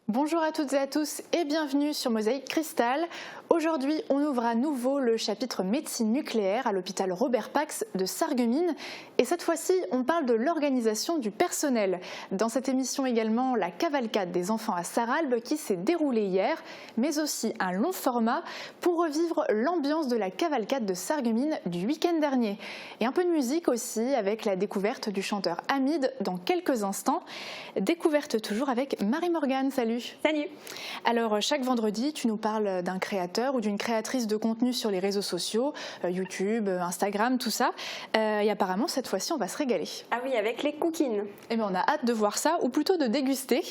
Bonjour à toutes et à tous et bienvenue sur Mosaïque Cristal. Aujourd'hui, on ouvre à nouveau le chapitre médecine nucléaire à l'hôpital Robert Pax de Sarreguemines. Et cette fois-ci, on parle de l'organisation du personnel. Dans cette émission également, la cavalcade des enfants à Sarralbe qui s'est déroulée hier, mais aussi un long format pour revivre l'ambiance de la cavalcade de Sarreguemines du week-end dernier. Et un peu de musique aussi avec la découverte du chanteur Hamid dans quelques instants. Découverte toujours avec Marie-Morgane. Salut. Salut. Alors, chaque vendredi, tu nous parles d'un créateur ou d'une créatrice de contenu sur les réseaux sociaux, YouTube, Instagram, tout ça. Et apparemment, cette fois-ci, on va se régaler. Ah oui, avec les cookines. Eh bien, on a hâte de voir ça, ou plutôt de déguster.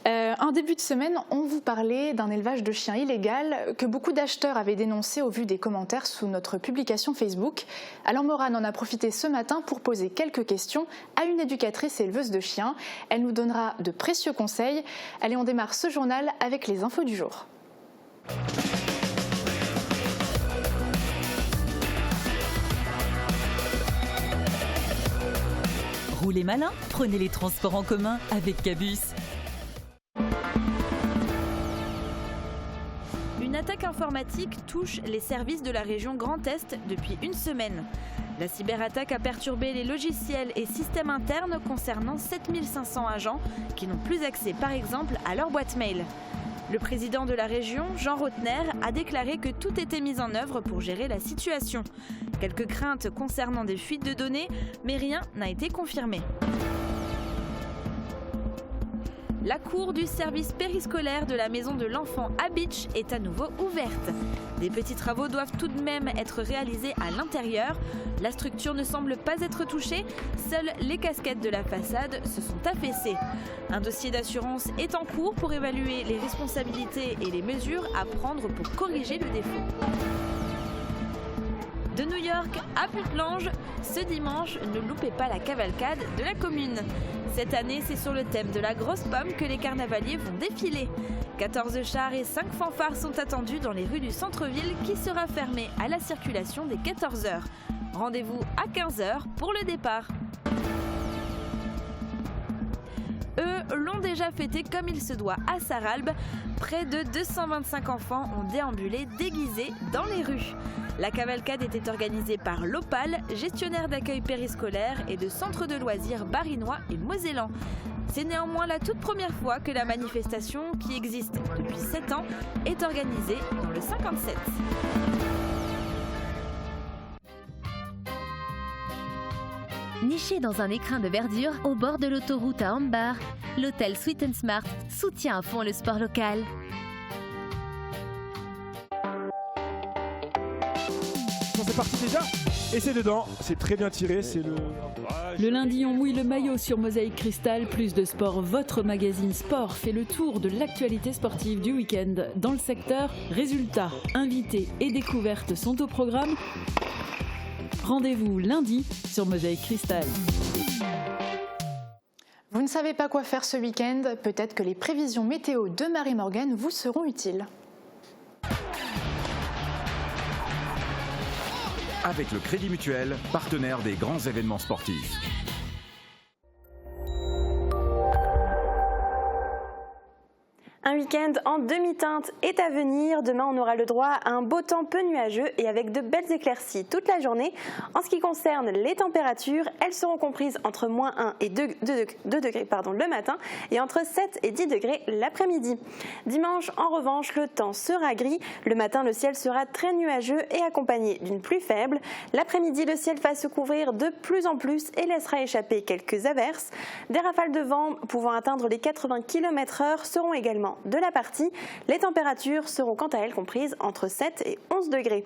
En début de semaine, on vous parlait d'un élevage de chiens illégal que beaucoup d'acheteurs avaient dénoncé au vu des commentaires sous notre publication Facebook. Alors, Morane en a profité ce matin pour poser quelques questions à une éducatrice et éleveuse de chiens. Elle nous donnera de précieux conseils. Allez, on démarre ce journal avec les infos du jour. Roulez malin, prenez les transports en commun avec Cabus. Une attaque informatique touche les services de la région Grand Est depuis une semaine. La cyberattaque a perturbé les logiciels et systèmes internes concernant 7500 agents qui n'ont plus accès par exemple à leur boîte mail. Le président de la région, Jean Rotner, a déclaré que tout était mis en œuvre pour gérer la situation. Quelques craintes concernant des fuites de données, mais rien n'a été confirmé. La cour du service périscolaire de la maison de l'enfant à Beach est à nouveau ouverte. Des petits travaux doivent tout de même être réalisés à l'intérieur. La structure ne semble pas être touchée, seules les casquettes de la façade se sont affaissées. Un dossier d'assurance est en cours pour évaluer les responsabilités et les mesures à prendre pour corriger le défaut. De New York à Pute-Lange, ce dimanche, ne loupez pas la cavalcade de la commune. Cette année, c'est sur le thème de la grosse pomme que les carnavaliers vont défiler. 14 chars et 5 fanfares sont attendus dans les rues du centre-ville qui sera fermée à la circulation dès 14h. Rendez-vous à 15h pour le départ. Eux l'ont déjà fêté comme il se doit à Sarralbe. Près de 225 enfants ont déambulé déguisés dans les rues. La cavalcade était organisée par l'Opal, gestionnaire d'accueil périscolaire et de centres de loisirs barinois et mosellan. C'est néanmoins la toute première fois que la manifestation, qui existe depuis 7 ans, est organisée dans le 57. Niché dans un écrin de verdure au bord de l'autoroute à Ambar, l'hôtel Sweet & Smart soutient à fond le sport local. C'est parti déjà et c'est dedans, c'est très bien tiré, c'est le... Le lundi, on mouille le maillot sur Mosaïque Cristal. Plus de sport, votre magazine sport fait le tour de l'actualité sportive du week-end dans le secteur. Résultats, invités et découvertes sont au programme. Rendez-vous lundi sur Mosaïque Cristal. Vous ne savez pas quoi faire ce week-end? Peut-être que les prévisions météo de Marie-Morgane vous seront utiles. Avec le Crédit Mutuel, partenaire des grands événements sportifs. Un week-end en demi-teinte est à venir. Demain, on aura le droit à un beau temps peu nuageux et avec de belles éclaircies toute la journée. En ce qui concerne les températures, elles seront comprises entre moins 1 et 2 degrés le matin et entre 7 et 10 degrés l'après-midi. Dimanche, en revanche, le temps sera gris. Le matin, le ciel sera très nuageux et accompagné d'une pluie faible. L'après-midi, le ciel va se couvrir de plus en plus et laissera échapper quelques averses. Des rafales de vent pouvant atteindre les 80 km/h seront également de la partie. Les températures seront quant à elles comprises entre 7 et 11 degrés.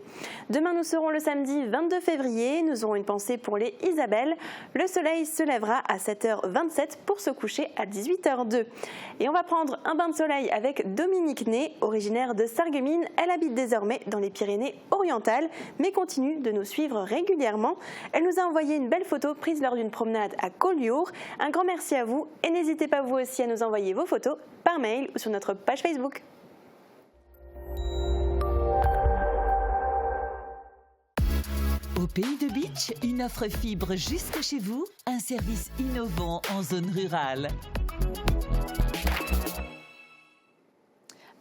Demain, nous serons le samedi 22 février. Nous aurons une pensée pour les Isabelle. Le soleil se lèvera à 7h27 pour se coucher à 18h02. Et on va prendre un bain de soleil avec Dominique Ney, originaire de Sarreguemines. Elle habite désormais dans les Pyrénées-Orientales, mais continue de nous suivre régulièrement. Elle nous a envoyé une belle photo prise lors d'une promenade à Collioure. Un grand merci à vous et n'hésitez pas vous aussi à nous envoyer vos photos par mail ou sur notre page Facebook. Au Pays de Beach, une offre fibre jusque chez vous, un service innovant en zone rurale.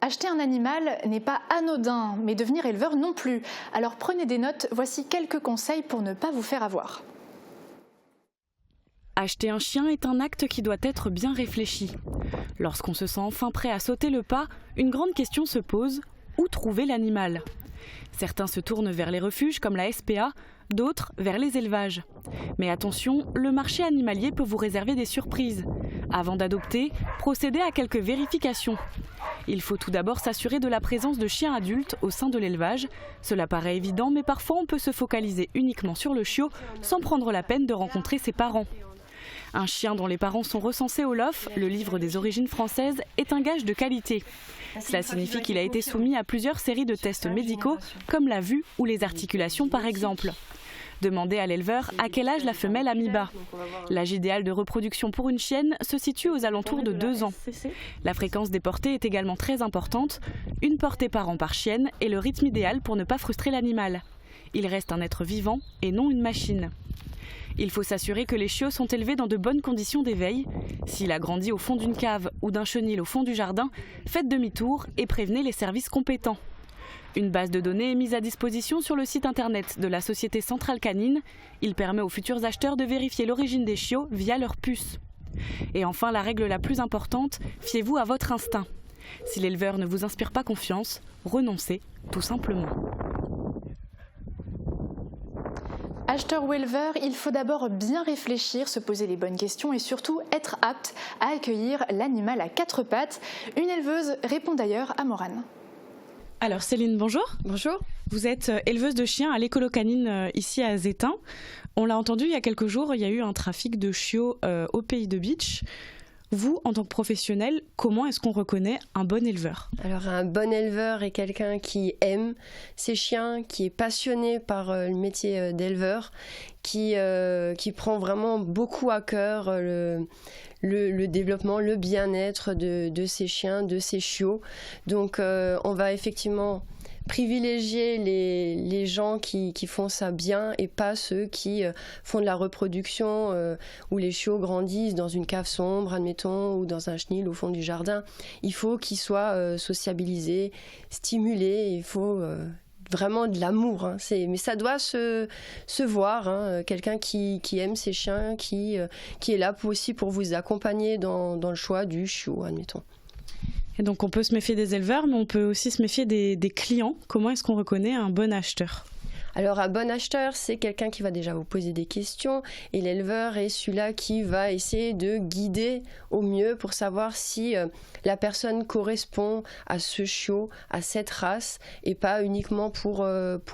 Acheter un animal n'est pas anodin, mais devenir éleveur non plus. Alors prenez des notes, voici quelques conseils pour ne pas vous faire avoir. Acheter un chien est un acte qui doit être bien réfléchi. Lorsqu'on se sent enfin prêt à sauter le pas, une grande question se pose, où trouver l'animal ? Certains se tournent vers les refuges comme la SPA, d'autres vers les élevages. Mais attention, le marché animalier peut vous réserver des surprises. Avant d'adopter, procédez à quelques vérifications. Il faut tout d'abord s'assurer de la présence de chiens adultes au sein de l'élevage. Cela paraît évident, mais parfois on peut se focaliser uniquement sur le chiot sans prendre la peine de rencontrer ses parents. Un chien dont les parents sont recensés au LOF, le livre des origines françaises, est un gage de qualité. Cela signifie qu'il a été soumis à plusieurs séries de tests médicaux, comme la vue ou les articulations par exemple. Demandez à l'éleveur à quel âge la femelle a mis bas. L'âge idéal de reproduction pour une chienne se situe aux alentours de 2 ans. La fréquence des portées est également très importante. Une portée par an par chienne est le rythme idéal pour ne pas frustrer l'animal. Il reste un être vivant et non une machine. Il faut s'assurer que les chiots sont élevés dans de bonnes conditions d'éveil. S'il a grandi au fond d'une cave ou d'un chenil au fond du jardin, faites demi-tour et prévenez les services compétents. Une base de données est mise à disposition sur le site internet de la Société Centrale Canine. Il permet aux futurs acheteurs de vérifier l'origine des chiots via leur puce. Et enfin, la règle la plus importante, fiez-vous à votre instinct. Si l'éleveur ne vous inspire pas confiance, renoncez, tout simplement. Acheteur ou éleveur, il faut d'abord bien réfléchir, se poser les bonnes questions et surtout être apte à accueillir l'animal à 4 pattes. Une éleveuse répond d'ailleurs à Morane. Alors Céline, bonjour. Bonjour. Vous êtes éleveuse de chiens à l'écolo canine ici à Zétain. On l'a entendu il y a quelques jours, il y a eu un trafic de chiots au Pays de Beach. Vous, en tant que professionnel, comment est-ce qu'on reconnaît un bon éleveur ? Alors un bon éleveur est quelqu'un qui aime ses chiens, qui est passionné par le métier d'éleveur, qui prend vraiment beaucoup à cœur le développement, le bien-être de ses chiens, de ses chiots. Donc on va effectivement privilégier les gens qui font ça bien et pas ceux qui font de la reproduction où les chiots grandissent dans une cave sombre, admettons, ou dans un chenil au fond du jardin. Il faut qu'ils soient sociabilisés, stimulés, il faut vraiment de l'amour. Hein. Mais ça doit se voir. Hein. Quelqu'un qui aime ses chiens, qui est là aussi pour vous accompagner dans le choix du chiot, admettons. Et donc on peut se méfier des éleveurs, mais on peut aussi se méfier des clients. Comment est-ce qu'on reconnaît un bon acheteur ? Alors un bon acheteur, c'est quelqu'un qui va déjà vous poser des questions et l'éleveur est celui-là qui va essayer de guider au mieux pour savoir si la personne correspond à ce chiot, à cette race et pas uniquement pour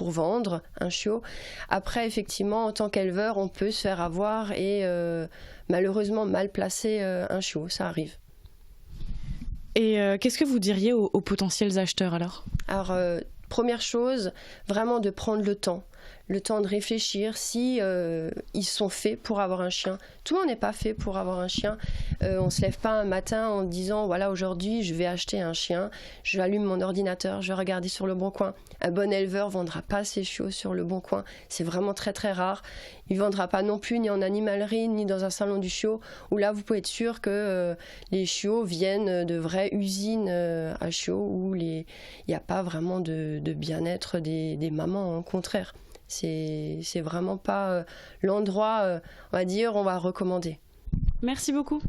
vendre un chiot. Après, effectivement, en tant qu'éleveur, on peut se faire avoir et malheureusement mal placer un chiot, ça arrive. Et qu'est-ce que vous diriez aux potentiels acheteurs alors ? Alors, première chose, vraiment de prendre le temps de réfléchir si ils sont faits pour avoir un chien. Tout le monde n'est pas fait pour avoir un chien. On ne se lève pas un matin en disant voilà, aujourd'hui je vais acheter un chien, je allume mon ordinateur, je vais regarder sur le bon coin. Un bon éleveur ne vendra pas ses chiots sur le bon coin, c'est vraiment très très rare. Il ne vendra pas non plus ni en animalerie ni dans un salon du chiot où là vous pouvez être sûr que les chiots viennent de vraies usines à chiots où il n'y a pas vraiment de bien-être des mamans, au contraire. C'est vraiment pas l'endroit, on va dire, on va recommander. Merci beaucoup.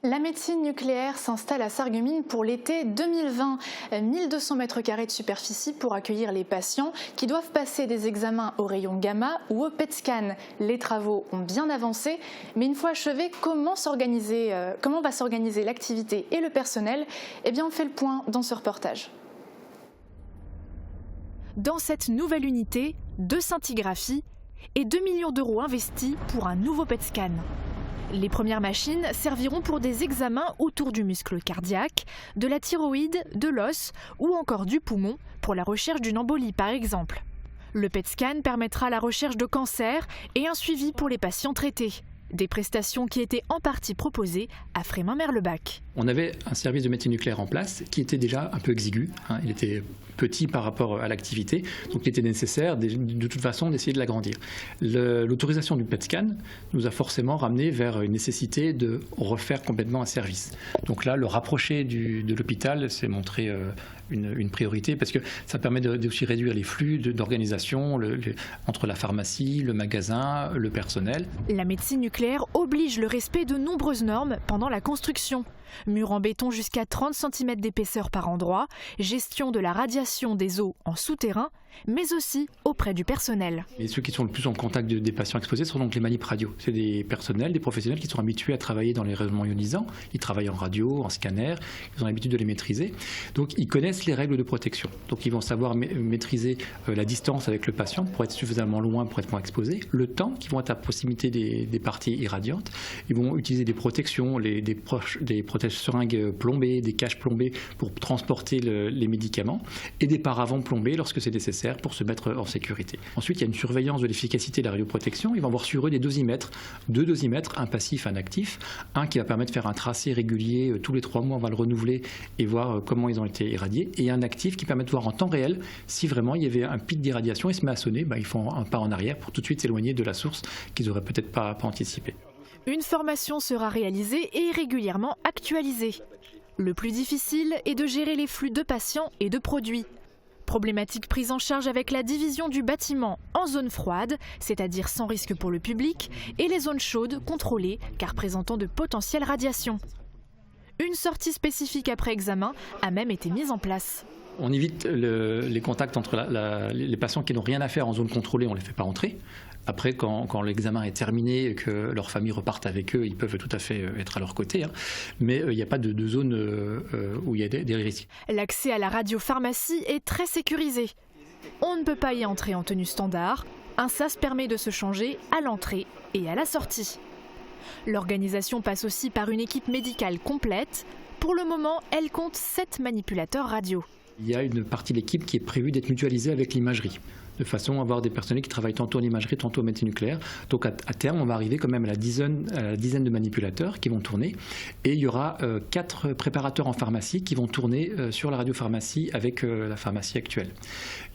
La médecine nucléaire s'installe à Sarreguemines pour l'été 2020. 1200 mètres carrés de superficie pour accueillir les patients qui doivent passer des examens au rayon gamma ou au PET scan. Les travaux ont bien avancé, mais une fois achevés, comment va s'organiser l'activité et le personnel ? Eh bien, on fait le point dans ce reportage. Dans cette nouvelle unité, 2 scintigraphies et 2 millions d'euros investis pour un nouveau PET scan. Les premières machines serviront pour des examens autour du muscle cardiaque, de la thyroïde, de l'os ou encore du poumon pour la recherche d'une embolie par exemple. Le PET scan permettra la recherche de cancer et un suivi pour les patients traités. Des prestations qui étaient en partie proposées à Frémin-Merlebach. On avait un service de médecine nucléaire en place qui était déjà un peu exigu, hein, il était petit par rapport à l'activité, donc il était nécessaire de toute façon d'essayer de l'agrandir. L'autorisation du PET scan nous a forcément ramené vers une nécessité de refaire complètement un service. Donc là, le rapprocher de l'hôpital s'est montré une priorité parce que ça permet aussi réduire les flux d'organisation entre la pharmacie, le magasin, le personnel. La médecine nucléaire oblige le respect de nombreuses normes pendant la construction. Murs en béton jusqu'à 30 cm d'épaisseur par endroit, gestion de la radiation des eaux en souterrain, mais aussi auprès du personnel. Et ceux qui sont le plus en contact des patients exposés sont donc les manips radio. C'est des personnels, des professionnels qui sont habitués à travailler dans les rayonnements ionisants. Ils travaillent en radio, en scanner, ils ont l'habitude de les maîtriser. Donc ils connaissent les règles de protection. Donc ils vont savoir maîtriser la distance avec le patient pour être suffisamment loin pour être moins exposé, le temps qu'ils vont être à proximité des parties irradiantes. Ils vont utiliser des protections, des protège-seringues plombées, des caches plombées pour transporter les médicaments et des paravents plombés lorsque c'est nécessaire pour se mettre en sécurité. Ensuite, il y a une surveillance de l'efficacité de la radioprotection. Ils vont avoir sur eux des dosimètres, 2 dosimètres, un passif, un actif, un qui va permettre de faire un tracé régulier, tous les 3 mois on va le renouveler et voir comment ils ont été irradiés, et un actif qui permet de voir en temps réel si vraiment il y avait un pic d'irradiation et se met à sonner, ils font un pas en arrière pour tout de suite s'éloigner de la source qu'ils n'auraient peut-être pas anticipé. Une formation sera réalisée et régulièrement actualisée. Le plus difficile est de gérer les flux de patients et de produits. Problématique prise en charge avec la division du bâtiment en zone froide, c'est-à-dire sans risque pour le public, et les zones chaudes contrôlées car présentant de potentielles radiations. Une sortie spécifique après examen a même été mise en place. On évite les contacts entre les patients qui n'ont rien à faire en zone contrôlée, on ne les fait pas entrer. Après, quand l'examen est terminé et que leur famille repartent avec eux, ils peuvent tout à fait être à leur côté. Hein. Mais il n'y a pas de zone où il y a des risques. L'accès à la radiopharmacie est très sécurisé. On ne peut pas y entrer en tenue standard. Un sas permet de se changer à l'entrée et à la sortie. L'organisation passe aussi par une équipe médicale complète. Pour le moment, elle compte 7 manipulateurs radio. Il y a une partie de l'équipe qui est prévue d'être mutualisée avec l'imagerie, de façon à avoir des personnels qui travaillent tantôt en imagerie, tantôt en médecine nucléaire. Donc à terme, on va arriver quand même à la dizaine de manipulateurs qui vont tourner. Et il y aura 4 préparateurs en pharmacie qui vont tourner sur la radiopharmacie avec la pharmacie actuelle.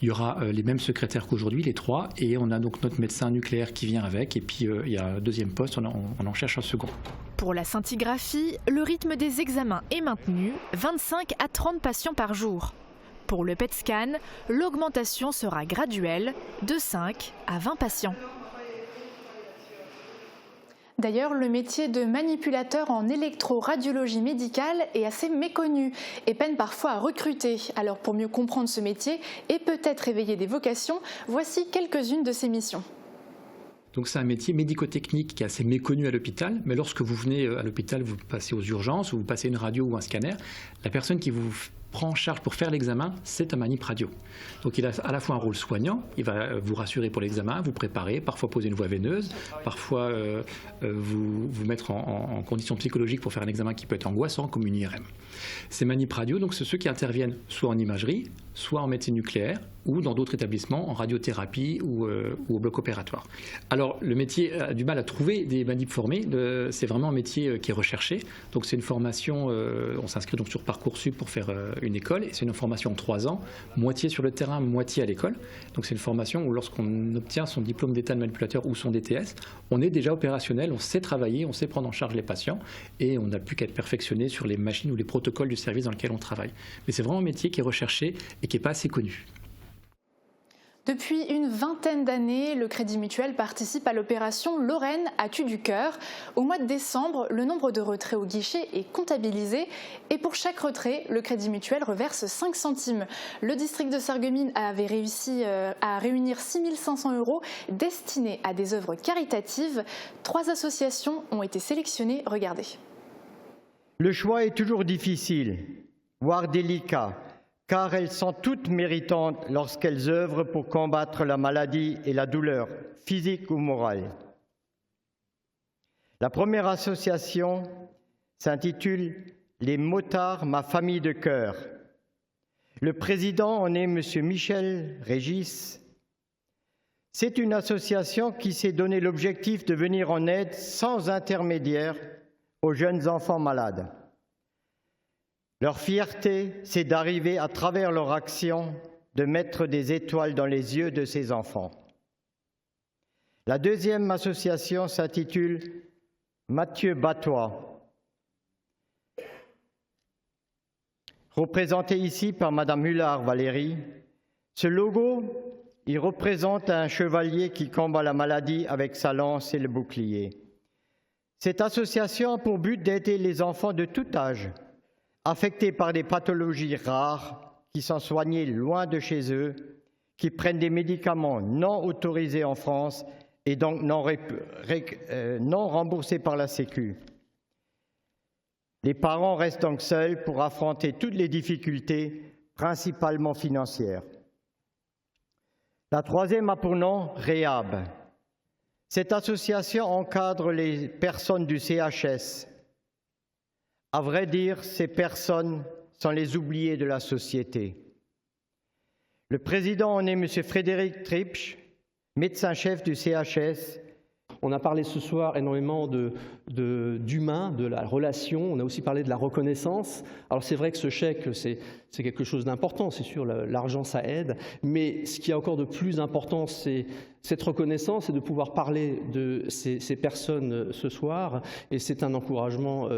Il y aura les mêmes secrétaires qu'aujourd'hui, les 3, et on a donc notre médecin nucléaire qui vient avec. Et puis il y a un deuxième poste, on en cherche un second. Pour la scintigraphie, le rythme des examens est maintenu, 25 à 30 patients par jour. Pour le PET scan, l'augmentation sera graduelle, de 5 à 20 patients. D'ailleurs, le métier de manipulateur en électroradiologie médicale est assez méconnu et peine parfois à recruter. Alors pour mieux comprendre ce métier et peut-être éveiller des vocations, voici quelques-unes de ses missions. Donc c'est un métier médico-technique qui est assez méconnu à l'hôpital, mais lorsque vous venez à l'hôpital, vous passez aux urgences ou vous passez une radio ou un scanner, la personne qui vous prend en charge pour faire l'examen, c'est un manip radio. Donc il a à la fois un rôle soignant, il va vous rassurer pour l'examen, vous préparer, parfois poser une voie veineuse, parfois vous mettre en condition psychologique pour faire un examen qui peut être angoissant comme une IRM. Ces manip radio, donc c'est ceux qui interviennent soit en imagerie, soit en médecine nucléaire ou dans d'autres établissements en radiothérapie ou au bloc opératoire. Alors le métier a du mal à trouver des manips formés, c'est vraiment un métier qui est recherché. Donc c'est une formation, on s'inscrit donc sur Parcoursup pour faire une école, et c'est une formation en 3 ans, moitié sur le terrain, moitié à l'école. Donc c'est une formation où lorsqu'on obtient son diplôme d'état de manipulateur ou son DTS, on est déjà opérationnel, on sait travailler, on sait prendre en charge les patients, et on n'a plus qu'à être perfectionné sur les machines ou les protocoles du service dans lequel on travaille. Mais c'est vraiment un métier qui est recherché et qui n'est pas assez connu. Depuis une vingtaine d'années, le Crédit Mutuel participe à l'opération Lorraine As-tu du cœur. Au mois de décembre, le nombre de retraits au guichet est comptabilisé et pour chaque retrait, le Crédit Mutuel reverse 5 centimes. Le district de Sarreguemines avait réussi à réunir 6 500 € destinés à des œuvres caritatives. 3 associations ont été sélectionnées. Regardez. Le choix est toujours difficile, voire délicat, car elles sont toutes méritantes lorsqu'elles œuvrent pour combattre la maladie et la douleur, physique ou morale. La première association s'intitule « Les motards, ma famille de cœur ». Le président en est M. Michel Régis. C'est une association qui s'est donné l'objectif de venir en aide sans intermédiaire aux jeunes enfants malades. Leur fierté, c'est d'arriver à travers leur action de mettre des étoiles dans les yeux de ces enfants. La deuxième association s'intitule Mathieu Batois, représenté ici par Madame Mullard Valérie. Ce logo, il représente un chevalier qui combat la maladie avec sa lance et le bouclier. Cette association a pour but d'aider les enfants de tout âge, affectés par des pathologies rares, qui sont soignés loin de chez eux, qui prennent des médicaments non autorisés en France et donc non remboursés par la Sécu. Les parents restent donc seuls pour affronter toutes les difficultés, principalement financières. La troisième a pour nom REHAB. Cette association encadre les personnes du CHS. À vrai dire, ces personnes sont les oubliés de la société. Le président en est M. Frédéric Tripsch, médecin-chef du CHS. On a parlé ce soir énormément d'humain, de la relation. On a aussi parlé de la reconnaissance. Alors c'est vrai que ce chèque, c'est quelque chose d'important. C'est sûr, l'argent, ça aide. Mais ce qui est encore de plus important, c'est cette reconnaissance et de pouvoir parler de ces personnes ce soir. Et c'est un encouragement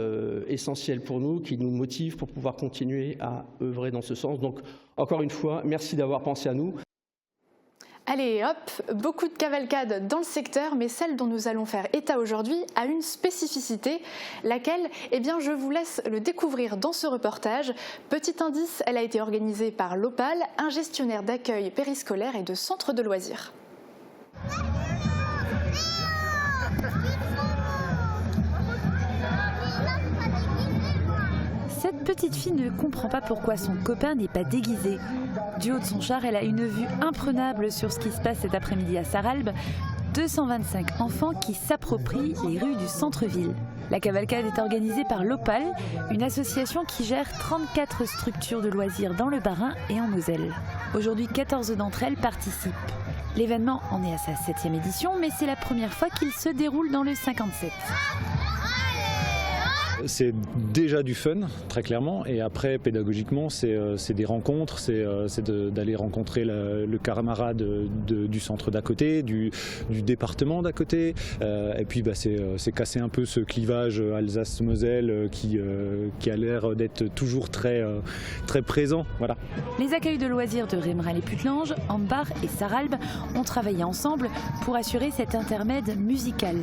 essentiel pour nous, qui nous motive pour pouvoir continuer à œuvrer dans ce sens. Donc, encore une fois, merci d'avoir pensé à nous. Allez hop, beaucoup de cavalcades dans le secteur, mais celle dont nous allons faire état aujourd'hui a une spécificité, laquelle, eh bien, je vous laisse le découvrir dans ce reportage. Petit indice, elle a été organisée par l'Opal, un gestionnaire d'accueil périscolaire et de centre de loisirs. Cette petite fille ne comprend pas pourquoi son copain n'est pas déguisé. Du haut de son char, elle a une vue imprenable sur ce qui se passe cet après-midi à Sarralbe. 225 enfants qui s'approprient les rues du centre-ville. La cavalcade est organisée par l'Opal, une association qui gère 34 structures de loisirs dans le Bas-Rhin et en Moselle. Aujourd'hui, 14 d'entre elles participent. L'événement en est à sa 7e édition, mais c'est la première fois qu'il se déroule dans le 57. C'est déjà du fun, très clairement, et après, pédagogiquement, c'est des rencontres, c'est d'aller rencontrer le camarade du centre d'à côté, du département d'à côté, et puis c'est casser un peu ce clivage Alsace-Moselle qui a l'air d'être toujours très présent. Voilà. Les accueils de loisirs de Rémerin-les-Putlanges, Ambar et Sarralbe ont travaillé ensemble pour assurer cet intermède musical.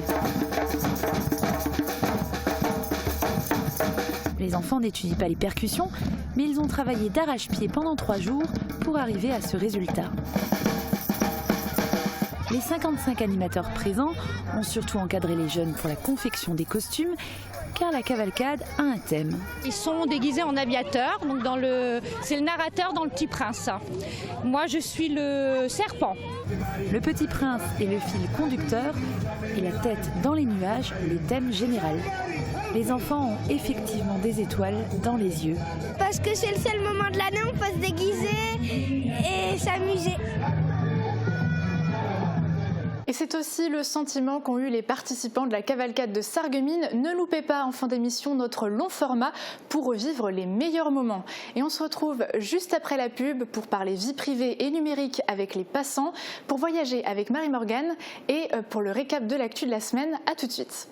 Les enfants n'étudient pas les percussions, mais ils ont travaillé d'arrache-pied pendant 3 jours pour arriver à ce résultat. Les 55 animateurs présents ont surtout encadré les jeunes pour la confection des costumes, car la cavalcade a un thème. Ils sont déguisés en aviateurs, donc c'est le narrateur dans Le Petit Prince. Moi, je suis le serpent. Le Petit Prince est le fil conducteur et la tête dans les nuages, le thème général. Les enfants ont effectivement des étoiles dans les yeux. Parce que c'est le seul moment de l'année où on peut se déguiser et s'amuser. Et c'est aussi le sentiment qu'ont eu les participants de la cavalcade de Sarreguemines. Ne loupez pas en fin d'émission notre long format pour revivre les meilleurs moments. Et on se retrouve juste après la pub pour parler vie privée et numérique avec les passants, pour voyager avec Marie-Morgane et pour le récap de l'actu de la semaine. À tout de suite.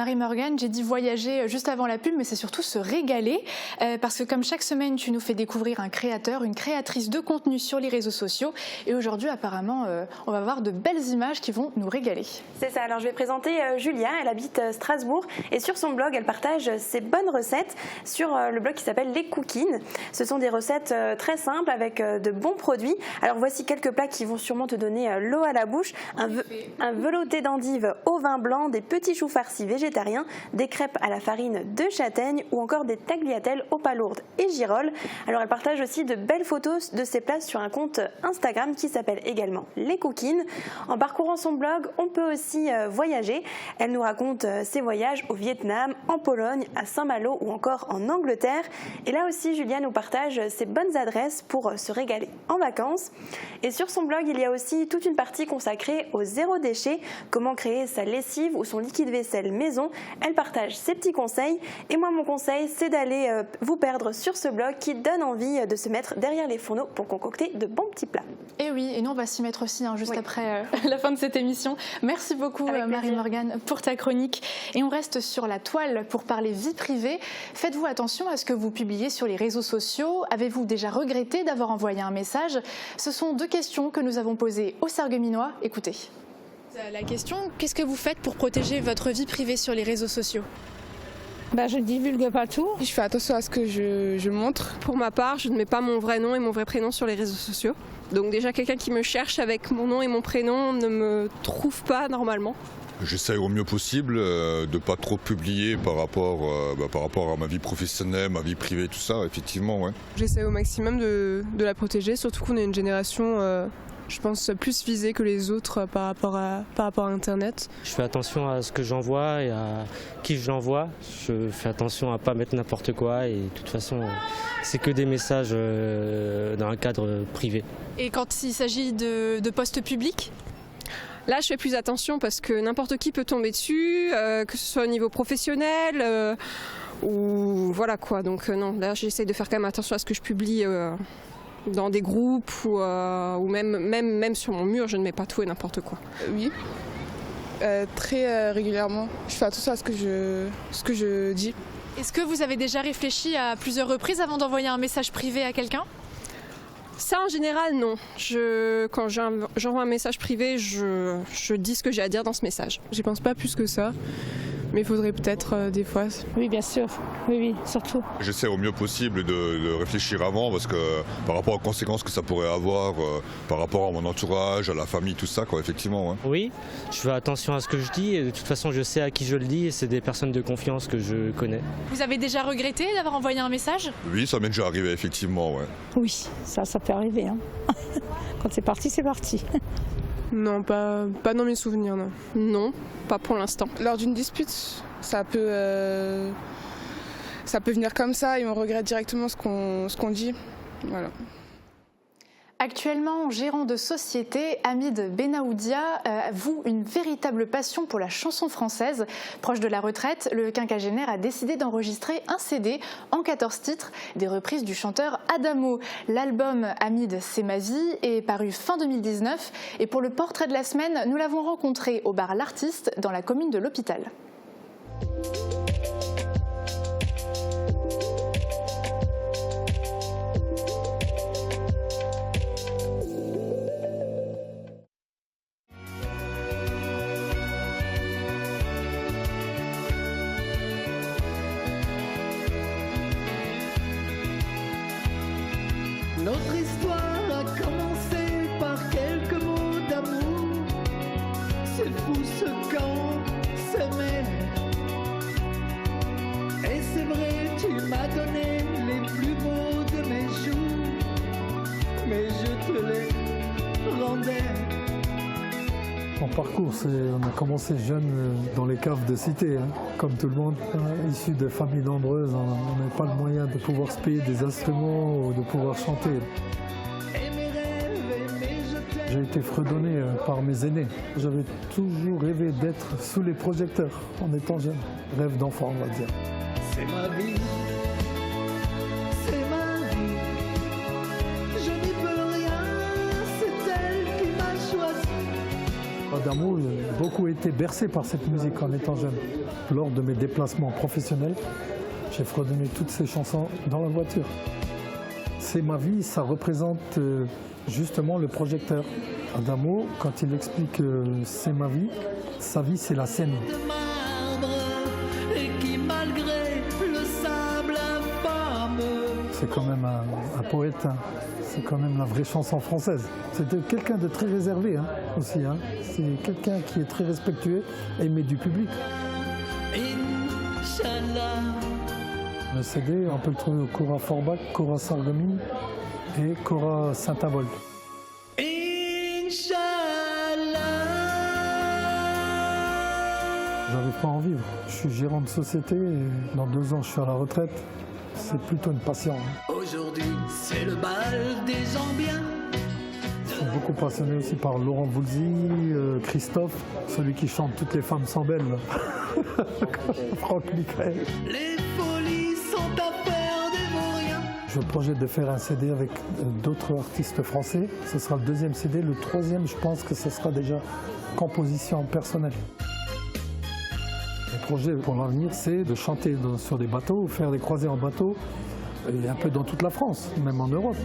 Marie-Morgane, j'ai dit voyager juste avant la pub, mais c'est surtout se régaler, parce que comme chaque semaine, tu nous fais découvrir un créateur, une créatrice de contenu sur les réseaux sociaux. Et aujourd'hui, apparemment, on va voir de belles images qui vont nous régaler. C'est ça, alors je vais présenter Julia, elle habite Strasbourg, et sur son blog, elle partage ses bonnes recettes sur le blog qui s'appelle Les Cookines. Ce sont des recettes très simples avec de bons produits. Alors voici quelques plats qui vont sûrement te donner l'eau à la bouche. Un velouté d'endive au vin blanc, des petits choux farcis végétariens, des crêpes à la farine de châtaigne ou encore des tagliatelles aux palourdes et girolles. Alors elle partage aussi de belles photos de ses plats sur un compte Instagram qui s'appelle également Les Cookines. En parcourant son blog, on peut aussi voyager. Elle nous raconte ses voyages au Vietnam, en Pologne, à Saint-Malo ou encore en Angleterre. Et là aussi, Julia nous partage ses bonnes adresses pour se régaler en vacances. Et sur son blog, il y a aussi toute une partie consacrée au zéro déchet, comment créer sa lessive ou son liquide vaisselle maison. Elle partage ses petits conseils et moi mon conseil c'est d'aller vous perdre sur ce blog qui donne envie de se mettre derrière les fourneaux pour concocter de bons petits plats. Et oui, et nous on va s'y mettre aussi juste après la fin de cette émission. Merci beaucoup Marie-Morgane pour ta chronique. Et on reste sur la toile pour parler vie privée. Faites-vous attention à ce que vous publiez sur les réseaux sociaux. Avez-vous déjà regretté d'avoir envoyé un message? Ce sont deux questions que nous avons posées aux Sarregueminois. Écoutez. La question, qu'est-ce que vous faites pour protéger votre vie privée sur les réseaux sociaux? Je ne divulgue pas tout. Je fais attention à ce que je montre. Pour ma part, je ne mets pas mon vrai nom et mon vrai prénom sur les réseaux sociaux. Donc déjà, quelqu'un qui me cherche avec mon nom et mon prénom ne me trouve pas normalement. J'essaie au mieux possible de ne pas trop publier par rapport à ma vie professionnelle, ma vie privée, tout ça, effectivement. Ouais. J'essaie au maximum de la protéger, surtout qu'on est une génération, je pense, plus visée que les autres par rapport à Internet. Je fais attention à ce que j'envoie et à qui je l'envoie. Je fais attention à ne pas mettre n'importe quoi et de toute façon, c'est que des messages dans un cadre privé. Et quand il s'agit de posts publics ? Là, je fais plus attention parce que n'importe qui peut tomber dessus, que ce soit au niveau professionnel ou voilà quoi. Donc non, là, j'essaie de faire quand même attention à ce que je publie dans des groupes ou même sur mon mur, je ne mets pas tout et n'importe quoi. Oui, très régulièrement. Je fais attention à ce que je dis. Est-ce que vous avez déjà réfléchi à plusieurs reprises avant d'envoyer un message privé à quelqu'un ? Ça, en général, non. Quand j'envoie un message privé, je dis ce que j'ai à dire dans ce message. J'y pense pas plus que ça, mais il faudrait peut-être des fois. Oui, bien sûr. Oui, surtout. J'essaie au mieux possible de réfléchir avant, parce que par rapport aux conséquences que ça pourrait avoir, par rapport à mon entourage, à la famille, tout ça, quoi, effectivement. Ouais. Oui, je fais attention à ce que je dis et de toute façon, je sais à qui je le dis et c'est des personnes de confiance que je connais. Vous avez déjà regretté d'avoir envoyé un message ? Oui, ça m'est déjà arrivé, effectivement. Ouais. Oui, ça peut arriver. Hein. Quand c'est parti, c'est parti. Non, pas dans mes souvenirs, non. Non, pas pour l'instant. Lors d'une dispute, ça peut venir comme ça et on regrette directement ce qu'on dit. Voilà. Actuellement, gérant de société, Hamid Benaoudia voue une véritable passion pour la chanson française. Proche de la retraite, le quinquagénaire a décidé d'enregistrer un CD en 14 titres, des reprises du chanteur Adamo. L'album Hamid, c'est ma vie est paru fin 2019 et pour le portrait de la semaine, nous l'avons rencontré au bar L'Artiste dans la commune de l'Hôpital. Notre histoire a commencé par quelques mots d'amour. C'est fou ce qu'on s'aimait. Et c'est vrai, tu m'as donné les plus beaux de mes jours. Mais je te les rendais. Mon parcours, on a commencé jeune dans les caves de cité, comme tout le monde. Issu de familles nombreuses, on n'avait pas le moyen de pouvoir se payer des instruments ou de pouvoir chanter. J'ai été fredonné par mes aînés. J'avais toujours rêvé d'être sous les projecteurs en étant jeune. Rêve d'enfant, on va dire. C'est ma vie. C'est ma vie. Je n'y peux rien, c'est elle qui m'a choisi. Adamo a beaucoup été bercé par cette musique en étant jeune. Lors de mes déplacements professionnels, j'ai fredonné toutes ces chansons dans la voiture. C'est ma vie, ça représente justement le projecteur. Adamo, quand il explique c'est ma vie, sa vie c'est la scène. C'est quand même un poète, hein. C'est quand même la vraie chanson française. C'était quelqu'un de très réservé hein, aussi. Hein. C'est quelqu'un qui est très respectueux, aimé du public. Le CD, on peut le trouver au Cora Forbach, Cora Sarreguemines et Cora Saint-Avold. J'arrive pas à en vivre. Je suis gérant de société et dans 2 ans je suis à la retraite. C'est plutôt une passion. Aujourd'hui, c'est le bal des Ambiens. Je suis beaucoup passionné aussi par Laurent Voulzy, Christophe, celui qui chante Toutes les femmes sont belles. Franck Michael. Les folies sont affaires des vauriens. Je projette de faire un CD avec d'autres artistes français. Ce sera le 2e CD. Le 3e, je pense que ce sera déjà composition personnelle. Le projet pour l'avenir, c'est de chanter sur des bateaux, faire des croisées en bateau, et un peu dans toute la France, même en Europe.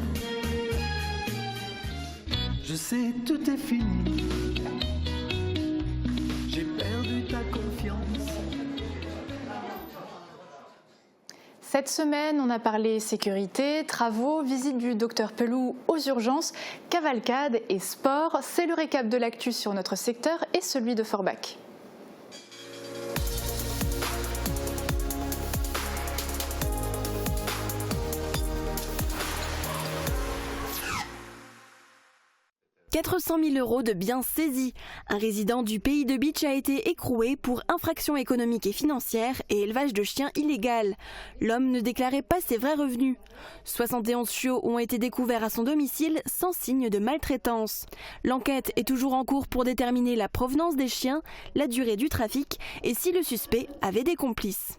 Je sais, tout est fini. J'ai perdu ta confiance. Cette semaine, on a parlé sécurité, travaux, visite du docteur Pelou aux urgences, cavalcade et sport. C'est le récap de l'actu sur notre secteur et celui de Forbach. « 400 000 € de biens saisis. Un résident du pays de Bitche a été écroué pour infraction économique et financière et élevage de chiens illégal. L'homme ne déclarait pas ses vrais revenus. 71 chiots ont été découverts à son domicile sans signe de maltraitance. L'enquête est toujours en cours pour déterminer la provenance des chiens, la durée du trafic et si le suspect avait des complices.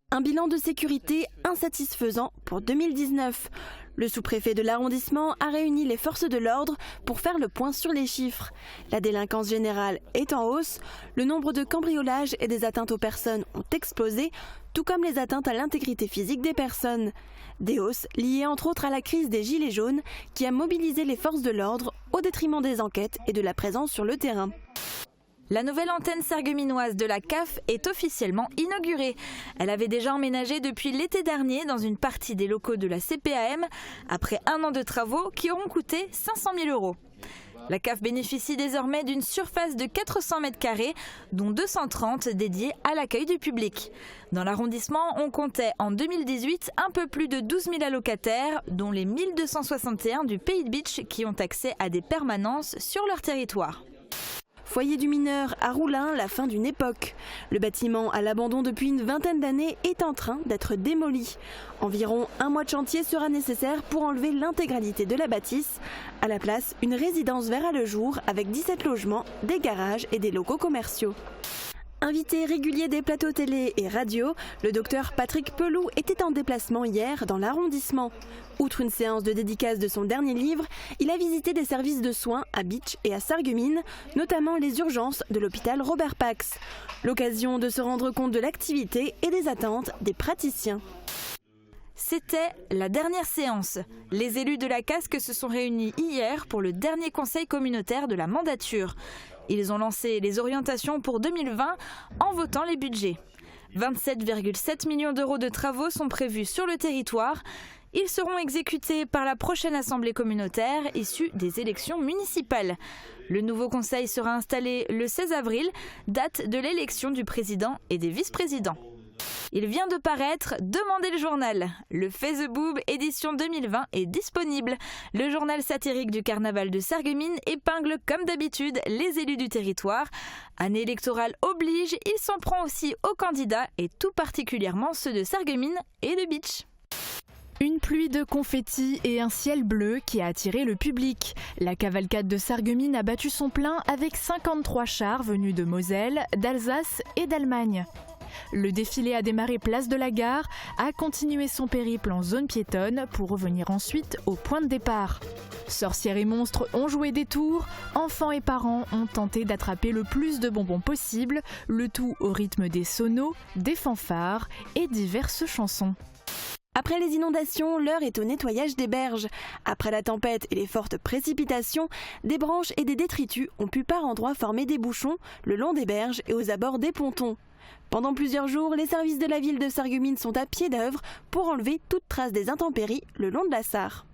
Un bilan de sécurité insatisfaisant pour 2019. Le sous-préfet de l'arrondissement a réuni les forces de l'ordre pour faire le point sur les chiffres. La délinquance générale est en hausse, le nombre de cambriolages et des atteintes aux personnes ont explosé, tout comme les atteintes à l'intégrité physique des personnes. Des hausses liées entre autres à la crise des Gilets jaunes qui a mobilisé les forces de l'ordre au détriment des enquêtes et de la présence sur le terrain. La nouvelle antenne sarregueminoise de la CAF est officiellement inaugurée. Elle avait déjà emménagé depuis l'été dernier dans une partie des locaux de la CPAM, après 1 an de travaux qui auront coûté 500 000 €. La CAF bénéficie désormais d'une surface de 400 m², dont 230 dédiés à l'accueil du public. Dans l'arrondissement, on comptait en 2018 un peu plus de 12 000 allocataires, dont les 1261 du Pays de Bitche qui ont accès à des permanences sur leur territoire. Foyer du mineur à Roulin, la fin d'une époque. Le bâtiment à l'abandon depuis une vingtaine d'années est en train d'être démoli. Environ 1 mois de chantier sera nécessaire pour enlever l'intégralité de la bâtisse. À la place, une résidence vert à le jour avec 17 logements, des garages et des locaux commerciaux. Invité régulier des plateaux télé et radio, le docteur Patrick Pelou était en déplacement hier dans l'arrondissement. Outre une séance de dédicace de son dernier livre, il a visité des services de soins à Bitche et à Sarreguemines, notamment les urgences de l'hôpital Robert Pax. L'occasion de se rendre compte de l'activité et des attentes des praticiens. C'était la dernière séance. Les élus de la Casque se sont réunis hier pour le dernier conseil communautaire de la mandature. Ils ont lancé les orientations pour 2020 en votant les budgets. 27,7 millions d'euros de travaux sont prévus sur le territoire. Ils seront exécutés par la prochaine assemblée communautaire issue des élections municipales. Le nouveau conseil sera installé le 16 avril, date de l'élection du président et des vice-présidents. Il vient de paraître Demandez le journal. Le Facebook édition 2020 est disponible. Le journal satirique du carnaval de Sarreguemines épingle comme d'habitude les élus du territoire. Année électorale oblige, il s'en prend aussi aux candidats et tout particulièrement ceux de Sarreguemines et de Bitche. Une pluie de confettis et un ciel bleu qui a attiré le public. La cavalcade de Sarreguemines a battu son plein avec 53 chars venus de Moselle, d'Alsace et d'Allemagne. Le défilé a démarré place de la Gare, a continué son périple en zone piétonne pour revenir ensuite au point de départ. Sorcières et monstres ont joué des tours, enfants et parents ont tenté d'attraper le plus de bonbons possible, le tout au rythme des sonos, des fanfares et diverses chansons. Après les inondations, l'heure est au nettoyage des berges. Après la tempête et les fortes précipitations, des branches et des détritus ont pu par endroits former des bouchons le long des berges et aux abords des pontons. Pendant plusieurs jours, les services de la ville de Sarreguemines sont à pied d'œuvre pour enlever toute trace des intempéries le long de la Sarre.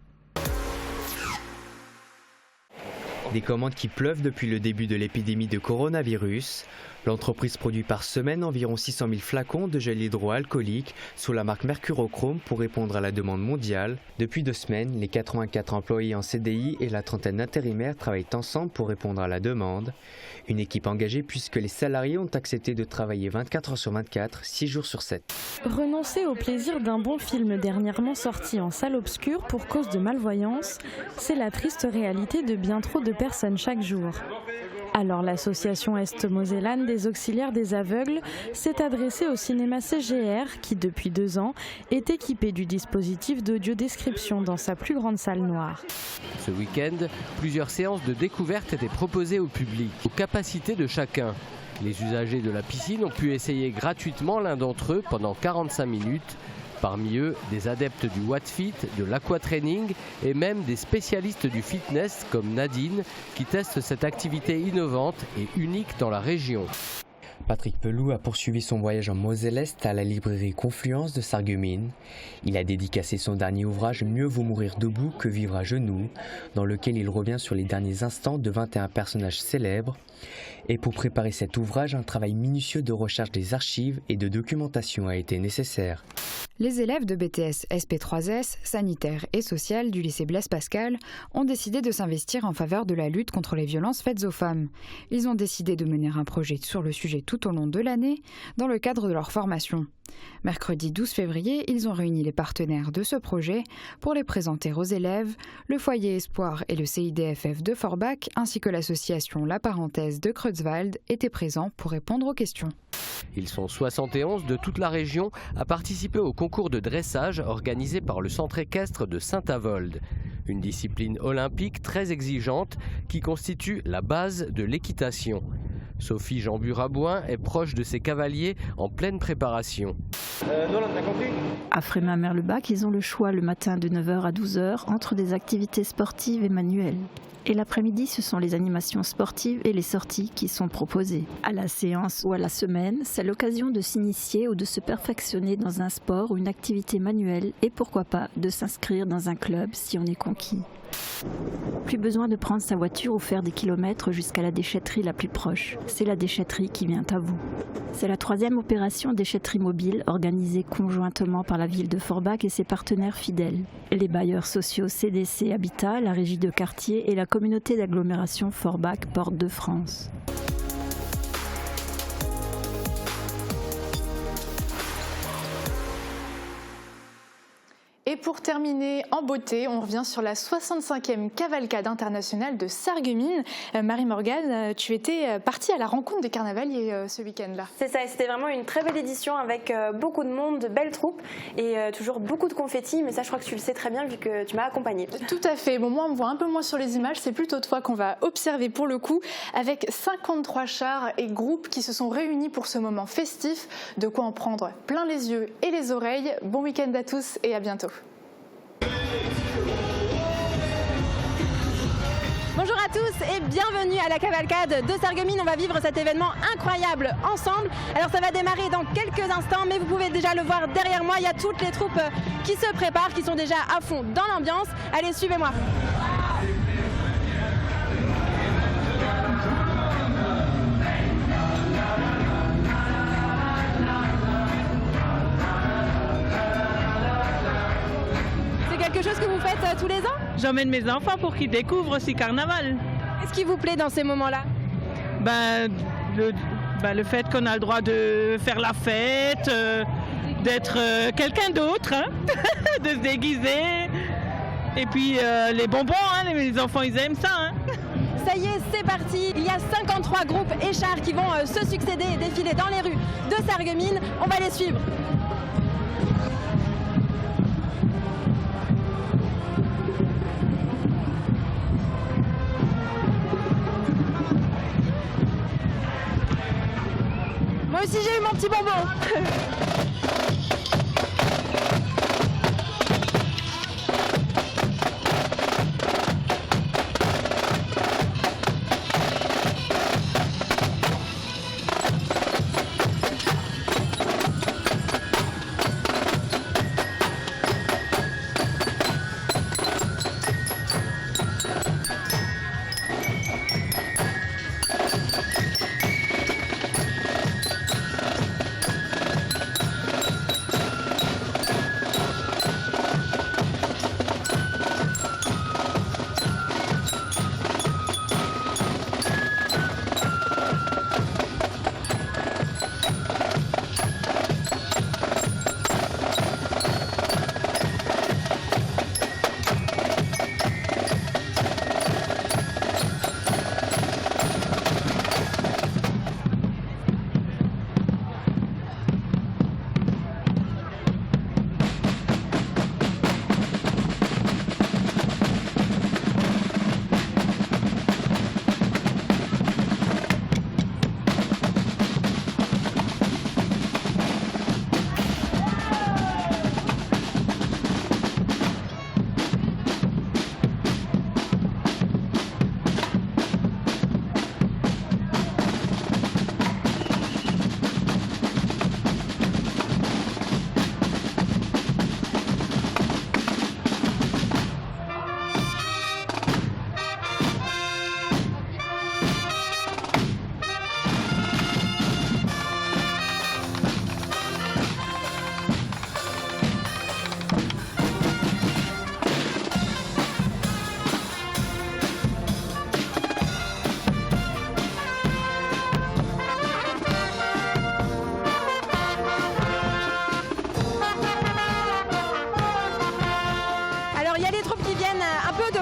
Des commandes qui pleuvent depuis le début de l'épidémie de coronavirus. L'entreprise produit par semaine environ 600 000 flacons de gel hydroalcoolique sous la marque Mercurochrome pour répondre à la demande mondiale. Depuis 2 semaines, les 84 employés en CDI et la trentaine d'intérimaires travaillent ensemble pour répondre à la demande. Une équipe engagée puisque les salariés ont accepté de travailler 24 heures sur 24, 6 jours sur 7. Renoncer au plaisir d'un bon film dernièrement sorti en salle obscure pour cause de malvoyance, c'est la triste réalité de bien trop de personnes chaque jour. Alors l'association Est-Mosellane des auxiliaires des aveugles s'est adressée au cinéma CGR qui depuis 2 ans est équipé du dispositif d'audiodescription dans sa plus grande salle noire. Ce week-end, plusieurs séances de découverte étaient proposées au public, aux capacités de chacun. Les usagers de la piscine ont pu essayer gratuitement l'un d'entre eux pendant 45 minutes. Parmi eux, des adeptes du Wattfit, de l'aquatraining et même des spécialistes du fitness comme Nadine qui testent cette activité innovante et unique dans la région. Patrick Pelou a poursuivi son voyage en Moselle-Est à la librairie Confluence de Sarreguemines. Il a dédicacé son dernier ouvrage Mieux vaut mourir debout que vivre à genoux, dans lequel il revient sur les derniers instants de 21 personnages célèbres. Et pour préparer cet ouvrage, un travail minutieux de recherche des archives et de documentation a été nécessaire. Les élèves de BTS SP3S, sanitaire et social du lycée Blaise Pascal ont décidé de s'investir en faveur de la lutte contre les violences faites aux femmes. Ils ont décidé de mener un projet sur le sujet tout au long de l'année, dans le cadre de leur formation. Mercredi 12 février, ils ont réuni les partenaires de ce projet pour les présenter aux élèves. Le foyer Espoir et le CIDFF de Forbach, ainsi que l'association La Parenthèse de Creutzwald, étaient présents pour répondre aux questions. Ils sont 71 de toute la région à participer au concours de dressage organisé par le centre équestre de Saint-Avold. Une discipline olympique très exigeante qui constitue la base de l'équitation. Sophie Jean-Burabouin est proche de ces cavaliers en pleine préparation. À Frémin-Merlebach, ils ont le choix le matin de 9h à 12h entre des activités sportives et manuelles. Et l'après-midi, ce sont les animations sportives et les sorties qui sont proposées. À la séance ou à la semaine, c'est l'occasion de s'initier ou de se perfectionner dans un sport ou une activité manuelle et pourquoi pas de s'inscrire dans un club si on est conquis. Plus besoin de prendre sa voiture ou faire des kilomètres jusqu'à la déchetterie la plus proche. C'est la déchetterie qui vient à vous. C'est la 3e opération déchetterie mobile organisée conjointement par la ville de Forbach et ses partenaires fidèles. Les bailleurs sociaux CDC Habitat, la régie de quartier et la communauté d'agglomération Forbach Porte de France. Et pour terminer en beauté, on revient sur la 65e cavalcade internationale de Sarreguemines. Marie-Morgane, tu étais partie à la rencontre des carnavaliers ce week-end-là. C'est ça, c'était vraiment une très belle édition avec beaucoup de monde, de belles troupes et toujours beaucoup de confettis. Mais ça, je crois que tu le sais très bien vu que tu m'as accompagnée. Tout à fait. Bon, moi, on me voit un peu moins sur les images. C'est plutôt toi qu'on va observer pour le coup, avec 53 chars et groupes qui se sont réunis pour ce moment festif. De quoi en prendre plein les yeux et les oreilles. Bon week-end à tous et à bientôt. Bonjour à tous et bienvenue à la cavalcade de Sarreguemines. On va vivre cet événement incroyable ensemble. Alors ça va démarrer dans quelques instants, mais vous pouvez déjà le voir derrière moi. Il y a toutes les troupes qui se préparent, qui sont déjà à fond dans l'ambiance. Allez, suivez-moi. Quelque chose que vous faites tous les ans? J'emmène mes enfants pour qu'ils découvrent aussi carnaval. Qu'est-ce qui vous plaît dans ces moments-là? Le fait qu'on a le droit de faire la fête, d'être quelqu'un d'autre, hein, de se déguiser. Et puis les bonbons, hein, les enfants ils aiment ça. Hein. Ça y est, c'est parti. Il y a 53 groupes et chars qui vont se succéder et défiler dans les rues de Sarreguemines. On va les suivre. Moi aussi j'ai eu mon petit bonbon.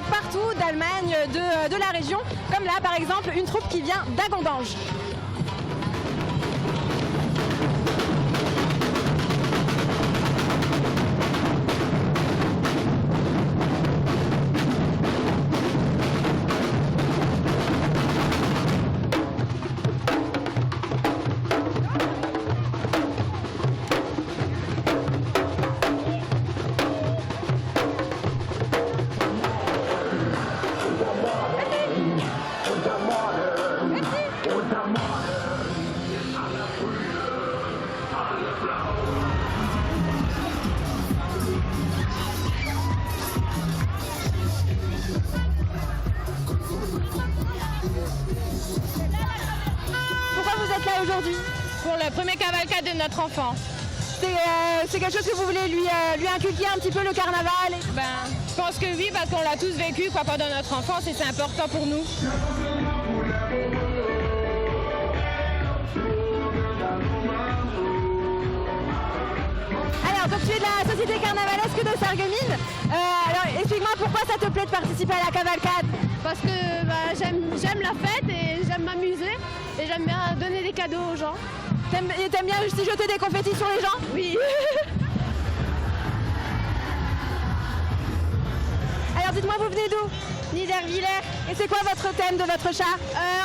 Partout d'Allemagne, de la région, comme là par exemple une troupe qui vient d'Agondange. Aujourd'hui pour le premier cavalcade de notre enfant. C'est quelque chose que vous voulez lui inculquer un petit peu le carnaval Je pense que oui, parce qu'on l'a tous vécu pendant notre enfance et c'est important pour nous. Alors, donc tu es de la Société carnavalesque de Sarreguemines. Alors, explique-moi pourquoi ça te plaît de participer à la cavalcade. Parce que j'aime la fête et j'aime m'amuser et j'aime bien donner des cadeaux aux gens. T'aimes bien aussi jeter des confettis sur les gens? Oui. Alors dites-moi, vous venez d'où? Niederwiller. Et c'est quoi votre thème de votre char?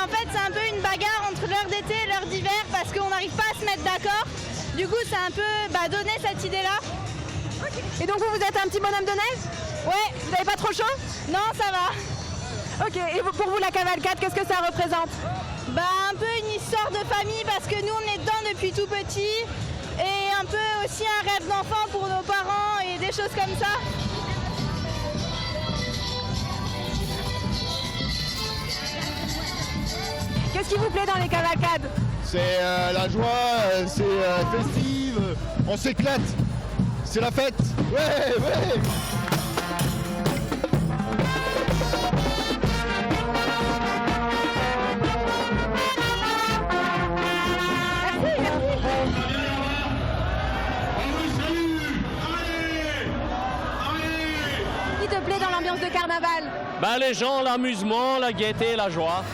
En fait, c'est un peu une bagarre entre l'heure d'été et l'heure d'hiver parce qu'on n'arrive pas à se mettre d'accord. Du coup, c'est un peu donné cette idée-là. Et donc vous êtes un petit bonhomme de neige? Ouais. Vous n'avez pas trop chaud? Non, ça va. Ok, et pour vous la cavalcade, qu'est-ce que ça représente? Un peu une histoire de famille parce que nous on est dedans depuis tout petit et un peu aussi un rêve d'enfant pour nos parents et des choses comme ça. Qu'est-ce qui vous plaît dans les cavalcades? C'est la joie, c'est festive, on s'éclate, c'est la fête, ouais. te plaît dans l'ambiance de carnaval? Les gens, l'amusement, la gaieté, la joie.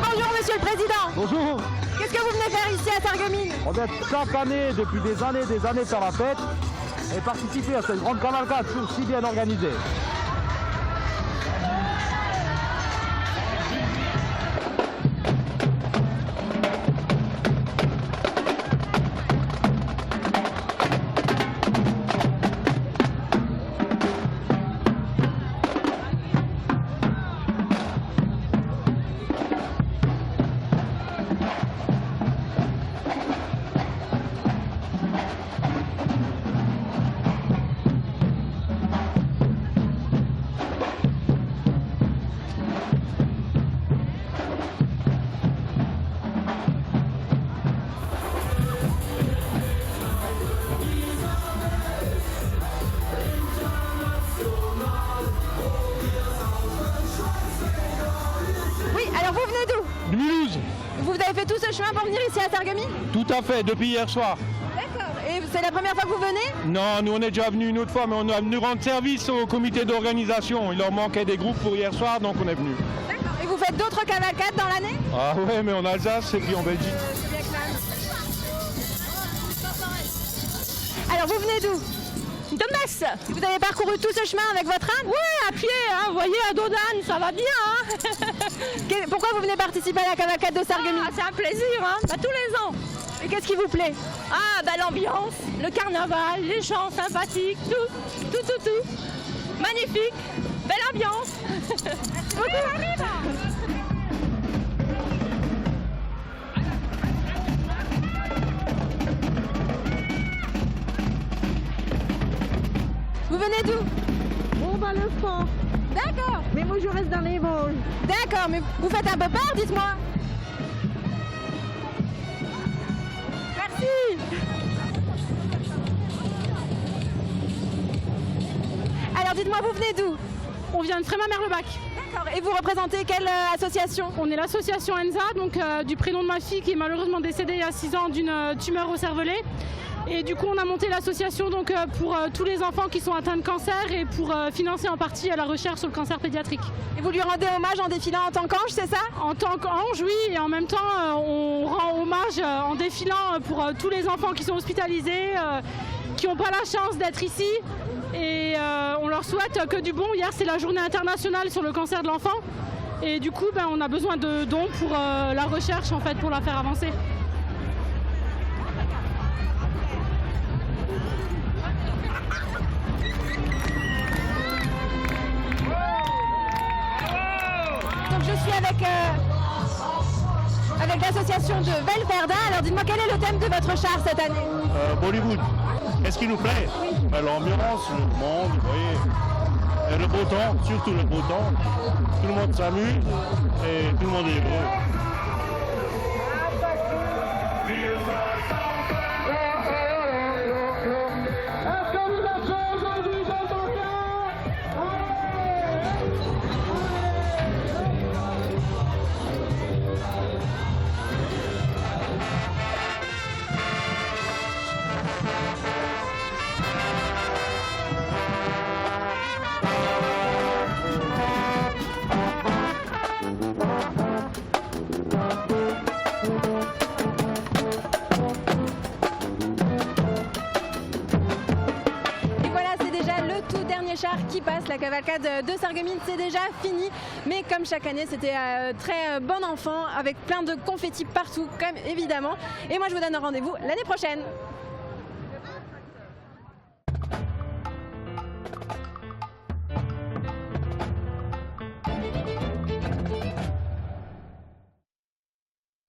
Bonjour Monsieur le Président. Bonjour. Qu'est-ce que vous venez faire ici à Sarreguemines? On vient chaque année, depuis des années, faire la fête et participer à cette grande cavalcade si bien organisée. De Mulhouse. Vous avez fait tout ce chemin pour venir ici à Sarreguemines? Tout à fait, depuis hier soir. D'accord. Et c'est la première fois que vous venez? Non, nous on est déjà venus une autre fois, mais on est venu rendre service au comité d'organisation. Il leur manquait des groupes pour hier soir, donc on est venu. D'accord. Et vous faites d'autres cavalcades dans l'année? Ah ouais, mais en Alsace et puis en Belgique. Alors vous venez d'où? De Metz. Vous avez parcouru tout ce chemin avec votre âne? Oui, à pied, hein, vous voyez, à dos d'âne, ça va bien. Hein. Pourquoi vous venez participer à la cavalcade de Sarreguemines? C'est un plaisir, hein, tous les ans. Et qu'est-ce qui vous plaît? L'ambiance, le carnaval, les gens sympathiques, tout. Magnifique, belle ambiance. Vous venez d'où? Le fond. D'accord. Mais moi je reste dans les Vosges. D'accord, mais vous faites un peu peur, dites-moi. Merci. Alors dites-moi, vous venez d'où? On vient de Frémin-Merlebac. D'accord. Et vous représentez quelle association? On est l'association ENSA, donc du prénom de ma fille qui est malheureusement décédée il y a 6 ans d'une tumeur au cervelet. Et du coup, on a monté l'association donc pour tous les enfants qui sont atteints de cancer et pour financer en partie la recherche sur le cancer pédiatrique. Et vous lui rendez hommage en défilant en tant qu'ange, c'est ça? En tant qu'ange, oui. Et en même temps, on rend hommage en défilant pour tous les enfants qui sont hospitalisés, qui n'ont pas la chance d'être ici. Et on leur souhaite que du bon. Hier, c'est la journée internationale sur le cancer de l'enfant. Et du coup, on a besoin de dons pour la recherche, en fait, pour la faire avancer. Je suis avec l'association de Velverda. Alors dites-moi, quel est le thème de votre char cette année? Bollywood. Qu'est-ce qui nous plaît? L'ambiance, le monde, vous voyez. Et le beau temps, surtout le beau temps. Tout le monde s'amuse et tout le monde est heureux. char qui passe, la cavalcade de Sarreguemines, c'est déjà fini. Mais comme chaque année, c'était très bon enfant, avec plein de confettis partout, comme évidemment. Et moi, je vous donne rendez-vous l'année prochaine.